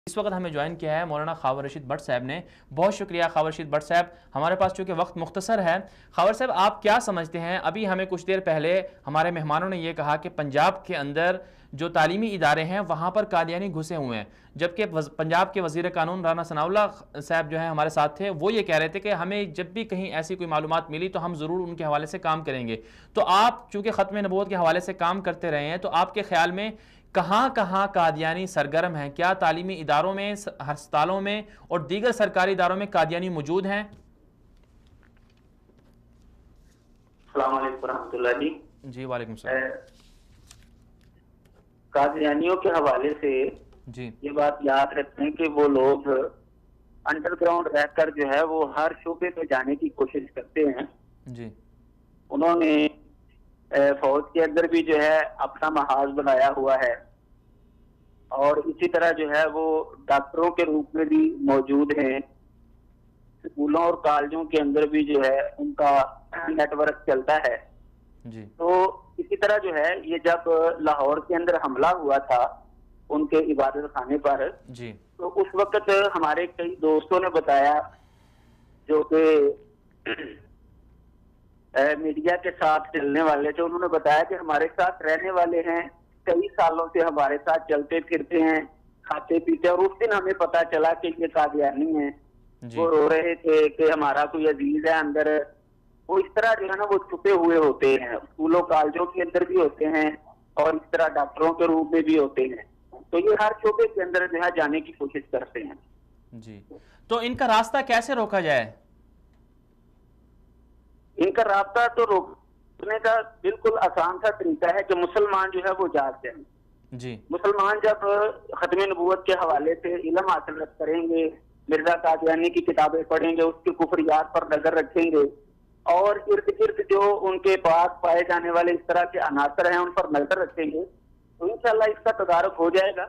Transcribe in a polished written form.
इस वक्त हमें ज्वाइन किया है मौलाना खावर रशीद भट्ट साहब ने। बहुत शुक्रिया खावर रशीद भट्ट साहब। हमारे पास चूंकि वक्त मुख्तसर है, खावर साहब आप क्या समझते हैं? अभी हमें कुछ देर पहले हमारे मेहमानों ने यह कहा कि पंजाब के अंदर जो तालीमी इदारे हैं वहाँ पर कादियानी घुसे हुए हैं, जबकि पंजाब के वज़ीर कानून राना सनाउल्लाह साहब जो है हमारे साथ थे, वो ये कह रहे थे कि हमें जब भी कहीं ऐसी कोई मालूमात मिली तो हम ज़रूर उनके हवाले से काम करेंगे। तो आप चूँकि ख़त्म नबूवत के हवाले से काम करते रहे हैं, तो आपके ख्याल में कहाँ कहाँ कादियानी सरगर्म हैं? क्या तालीमी इदारों में, अस्पतालों में और दीगर सरकारी इदारों में कादियानी मौजूद हैं? अस्सलाम वालेकुम रहमतुल्लाह जी। जी वालेकुम सलाम। कादियानियों के हवाले से जी ये बात याद रखें कि वो लोग अंडरग्राउंड रहकर जो है वो हर शोबे पे जाने की कोशिश करते हैं। जी उन्होंने फौज के अंदर भी जो है अपना महाज बनाया हुआ है और इसी तरह जो है वो डॉक्टरों के रूप में भी मौजूद हैं। स्कूलों और कॉलेजों के अंदर भी जो है उनका नेटवर्क चलता है। जी तो इसी तरह जो है ये जब लाहौर के अंदर हमला हुआ था उनके इबादत खाने पर, जी तो उस वक्त हमारे कई दोस्तों ने बताया जो कि मीडिया के साथ चलने वाले थे, उन्होंने बताया कि हमारे साथ रहने वाले हैं, कई सालों से हमारे साथ चलते फिरते हैं, खाते पीते, और उस दिन हमें पता चला कि ये कादियानी है। वो रो रहे थे कि हमारा कोई अजीज है अंदर। वो इस तरह जो है ना वो छुपे हुए होते हैं, स्कूलों कॉलेजों के अंदर भी होते हैं और इस तरह डॉक्टरों के रूप में भी होते हैं। तो ये हर शोबे के अंदर जो है जाने की कोशिश करते हैं। जी तो इनका रास्ता कैसे रोका जाए? इनका रास्ता तो रोकने का बिल्कुल आसान सा तरीका है कि मुसलमान जो है वो जाग जाए। जी मुसलमान जब खत्म नबूवत के हवाले से इल्म हासिल करेंगे, मिर्जा कादियानी की किताबें पढ़ेंगे, उसकी कुफरियात पर नजर रखेंगे और इर्द गिर्द जो उनके पास पाए जाने वाले इस तरह के अनासर हैं उन पर नजर रखेंगे, तो इंशाल्लाह इसका तदारुक हो जाएगा।